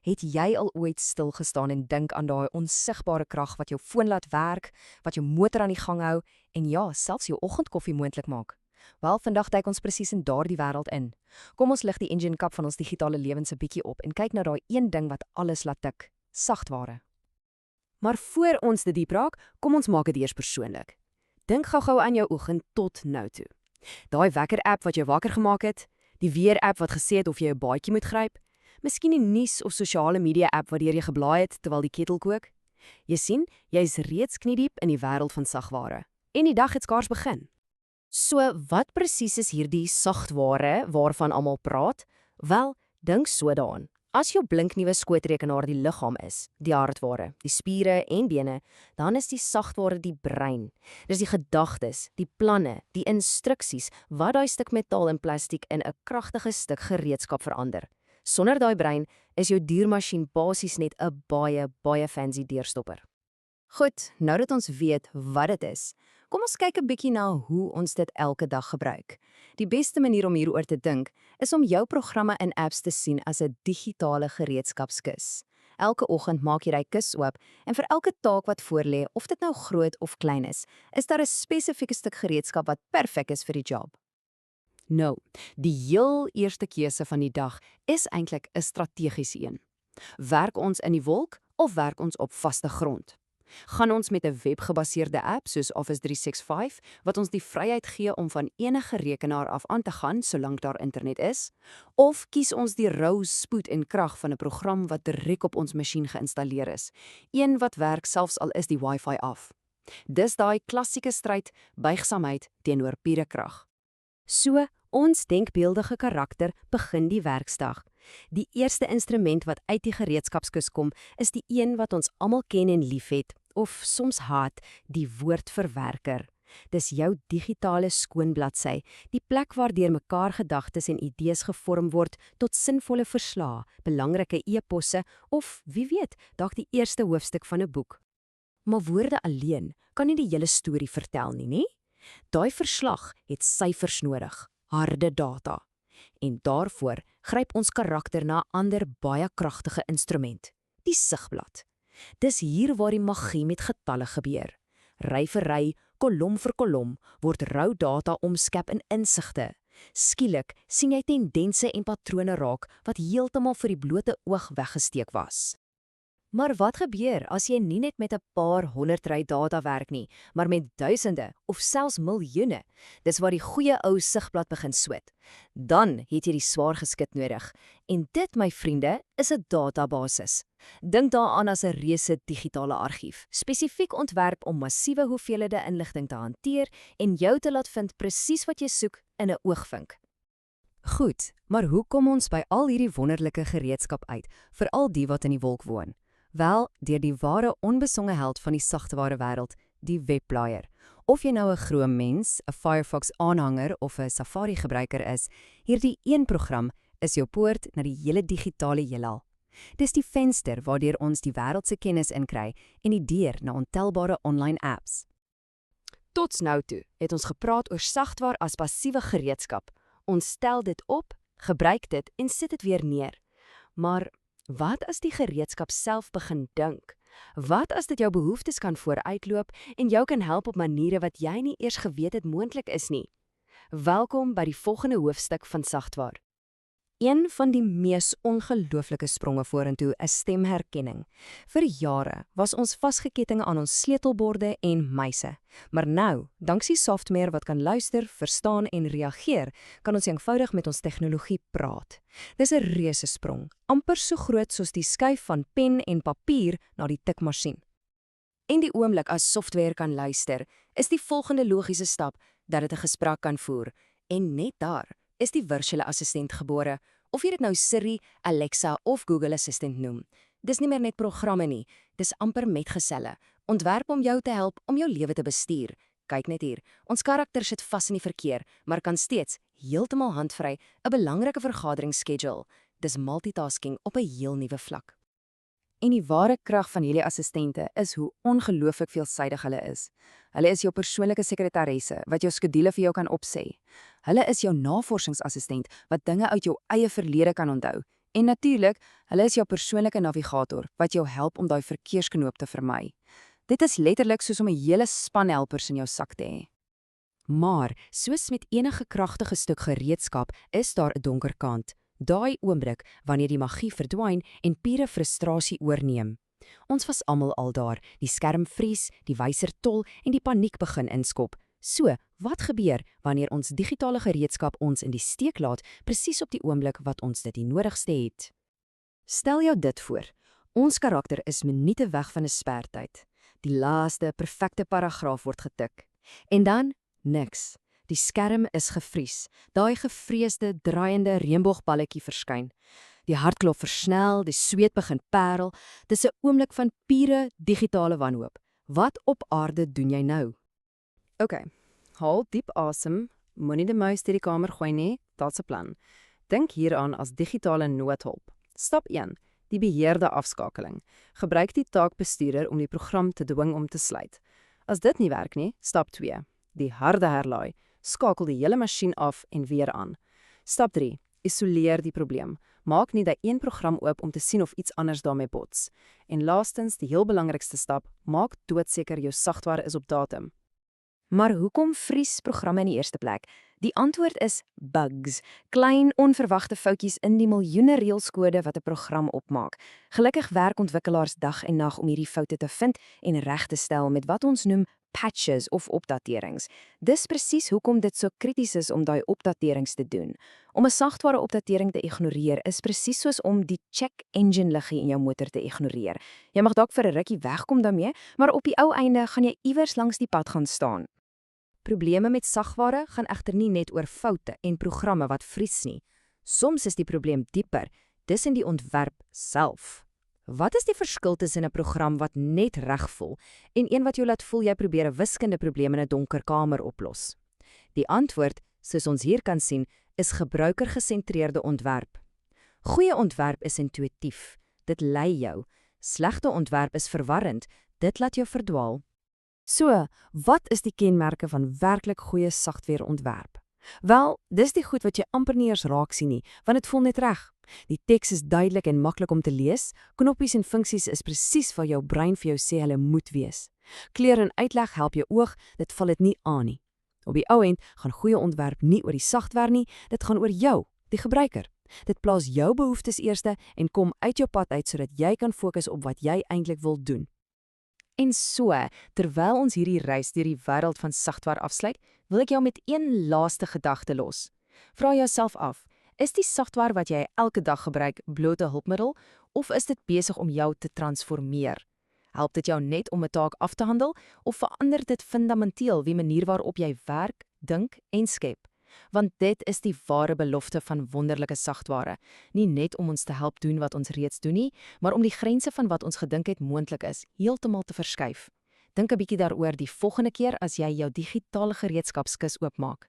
Het jy al ooit stilgestaan en dink aan daai onsigbare krag wat jou foon laat werk, wat jou motor aan die gang hou en ja, selfs jou oggendkoffie moontlik maak? Wel, vandag duik ons presies in daardie wêreld in. Kom ons lig die engine kap van ons digitale lewens 'n bietjie op en kyk na daai een ding wat alles laat tik: sagtware. Maar voor ons dit diep raak, kom ons maak dit eers persoonlik. Dink gou-gou aan jou oggend tot nou toe. Daai wekker-app wat jou wakker gemaak het, die weer-app wat gesê het of jy 'n baadjie moet gryp, miskien die nuus of sosiale media-app waardeur jy geblaai het terwyl die ketel kook. Jy sien, jy's reeds kniediep in die wêreld van sagware. En die dag het skaars begin. So, wat presies is hierdie sagtware waarvan almal praat? Wel, dink so daaraan. As jou blinknuwe skootrekenaar die liggaam is, die hardware, die spiere en bene, dan is die sagtware die brein. Dis die gedagtes, die planne, die instruksies wat daai stuk metaal en plastiek in 'n kragtige stuk gereedskap verander. Sonder daai brein is jou diermasjien basies net 'n baie fancy deurstopper. Goed, nou dat ons weet wat dit is, kom ons kyk 'n bietjie na hoe ons dit elke dag gebruik. Die beste manier om hieroor te dink, is om jou programme en apps te sien as 'n digitale gereedskapskis. Elke oggend maak jy daai kus oop en vir elke taak wat voorlê, of dit nou groot of klein is daar 'n spesifieke stuk gereedskap wat perfek is vir die job. Nou, die heel eerste keuse van die dag is eintlik 'n strategiese een. Werk ons in die wolk of werk ons op vaste grond? Gaan ons met 'n webgebaseerde app soos Office 365 wat ons die vryheid gee om van enige rekenaar af aan te gaan solank daar internet is, of kies ons die rou spoed en krag van 'n program wat direk op ons masjien geïnstalleer is, een wat werk selfs al is die wifi af? Dis daai klassieke stryd, buigsaamheid teenoor pure krag. So, ons denkbeeldige karakter begin die werksdag. Die eerste instrument wat uit die gereedskapskis kom, is die een wat ons almal ken en liefhet, of soms haat, die woordverwerker. Dis jou digitale skoonbladsy, die plek waardeur mekaar gedagtes en idees gevorm word tot sinvolle verslae, belangrike e-posse of, wie weet, dalk die eerste hoofstuk van 'n boek. Maar woorde alleen kan nie die hele storie vertel nie? Daai verslag het syfers nodig, harde data. En daarvoor gryp ons karakter na 'n ander baie kragtige instrument, die sigblad. Dis hier waar die magie met getalle gebeur. Ry vir ry, kolom vir kolom, word rou data omskep in insigte. Skielik sien jy tendense en patrone raak wat heeltemal vir die blote oog weggesteek was. Maar wat gebeur as jy nie net met 'n paar 100 ry data werk nie, maar met duisende of selfs miljoene? Dis waar die goeie ou sigblad begin swet. Dan het jy die swaar geskit nodig. En dit, my vriende, is 'n databasis. Dink daaraan as 'n reuse digitale argief, spesifiek ontwerp om massiewe hoeveelhede inligting te hanteer en jou te laat vind presies wat jy soek in 'n oogvink. Goed, maar hoe kom ons by al hierdie wonderlike gereedskap uit, veral die wat in die wolk woon? Wel, deur die ware onbesonge held van die sagteware wêreld, die webblaaier. Of jy nou 'n Chrome mens, 'n Firefox aanhanger of 'n Safari gebruiker is, hierdie een program is jou poort na die hele digitale heelal. Dis die venster waardeur ons die wêreld se kennis inkry en die deur na ontelbare online apps. Tot nou toe het ons gepraat oor sagtware as passiewe gereedskap. Ons stel dit op, gebruik dit en sit dit weer neer. Maar wat as die gereedskap self begin dink? Wat as dit jou behoeftes kan vooruitloop en jou kan help op maniere wat jy nie eers geweet het moontlik is nie? Welkom by die volgende hoofstuk van sagtware. Een van die mees ongelooflike spronge vorentoe is stemherkenning. Vir jare was ons vasgeketting aan ons sleutelborde en muise. Maar nou, danksy software wat kan luister, verstaan en reageer, kan ons eenvoudig met ons tegnologie praat. Dis 'n reuse sprong, amper so groot soos die skuif van pen en papier na die tikmasjien. En die oomblik as software kan luister, is die volgende logiese stap dat dit 'n gesprek kan voer. En net daar is die virtuele assistent gebore, of jy dit nou Siri, Alexa of Google Assistant noem. Dis nie meer net programme nie, dis amper metgeselle, ontwerp om jou te help om jou lewe te bestuur. Kyk net hier, ons karakter sit vas in die verkeer, maar kan steeds, heeltemal handvry, 'n belangrike vergadering schedule. Dis multitasking op 'n heel nuwe vlak. En die ware krag van hierdie assistente is hoe ongelooflik veelsidig hulle is. Hulle is jou persoonlike sekretaresse wat jou skedule vir jou kan opsê. Hulle is jou navorsingsassistent wat dinge uit jou eie verlede kan onthou En natuurlik, hulle is jou persoonlike navigator wat jou help om daai verkeersknoop te vermy. Dit is letterlik soos om 'n hele span helpers in jou sak te hê. Maar, soos met enige kragtige stuk gereedskap, is daar 'n donker kant. Daai oomblik wanneer die magie verdwyn en pure frustrasie oorneem. Ons was almal al daar, die skerm vries, die wyser tol en die paniek begin inskop. So, wat gebeur wanneer ons digitale gereedskap ons in die steek laat, presies op die oomblik wat ons dit die nodigste het? Stel jou dit voor. Ons karakter is minute weg van 'n spertyd. Die laaste, perfekte paragraaf word getik. En dan, niks. Die skerm is gevries. Daai gevreesde, draaiende reënboogballetjie verskyn. Die hartklop versnel, die sweet begin perel. Dis 'n oomblik van pure digitale wanhoop. Wat op aarde doen jy nou? OK, haal diep asem, moenie die muis deur die kamer gooi nie, dat's 'n plan. Dink hieraan as digitale noodhulp. Stap 1, die beheerde afskakeling. Gebruik die taakbestuurder om die program te dwing om te sluit. As dit nie werk nie, stap 2, die harde herlaai. Skakel die hele masjien af en weer aan. Stap 3, isoleer die probleem. Maak nie dat een program oop om te sien of iets anders daarmee bots. En laastens, die heel belangrikste stap, maak doodseker jou sagtware is op datum. Maar hoekom vries programme in die eerste plek? Die antwoord is bugs, klein onverwagte foutjies in die miljoene reëlskode wat 'n program opmaak. Gelukkig werk ontwikkelaars dag en nag om hierdie foute te vind en reg te stel met wat ons noem patches of opdaterings. Dis presies hoekom dit so krities is om daai opdaterings te doen. Om 'n sagtware opdatering te ignoreer is presies soos om die check engine liggie in jou motor te ignoreer. Jy mag dalk vir 'n rukkie wegkom daarmee, maar op die ou einde gaan jy iewers langs die pad gaan staan. Probleme met sagware gaan egter nie net oor foute en programme wat vries nie. Soms is die probleem dieper, dis in die ontwerp self. Wat is die verskil tussen 'n program wat net reg voel en een wat jou laat voel jy probeer 'n wiskundeprobleem in 'n donker kamer oplos? Die antwoord, soos ons hier kan sien, is gebruikergesentreerde ontwerp. Goeie ontwerp is intuïtief, dit lei jou. Slegte ontwerp is verwarrend, dit laat jou verdwaal. So, wat is die kenmerke van werklik goeie sagtwareontwerp? Wel, dis die goed wat jy amper nie eers raak sien nie, want dit voel net reg. Die teks is duidelik en maklik om te lees, knoppies en funksies is presies wat jou brein vir jou sê hulle moet wees. Kleur en uitleg help jou oog, dit val dit nie aan nie. Op die ou end gaan goeie ontwerp nie oor die sagtware nie, dit gaan oor jou, die gebruiker. Dit plaas jou behoeftes eerste en kom uit jou pad uit sodat jy kan fokus op wat jy eintlik wil doen. En so, terwyl ons hierdie reis deur die wêreld van sagtware afsluit, wil ek jou met een laaste gedagte los. Vra jouself af, is die sagtware wat jy elke dag gebruik blote hulpmiddel of is dit besig om jou te transformeer? Help dit jou net om 'n taak af te handel of verander dit fundamenteel die manier waarop jy werk, dink en skep? Want dit is die ware belofte van wonderlike sagtware, nie net om ons te help doen wat ons reeds doen nie, maar om die grense van wat ons gedink het moontlik is, heeltemal te verskuif. Dink 'n bietjie daaroor die volgende keer as jy jou digitale gereedskapskis oopmaak.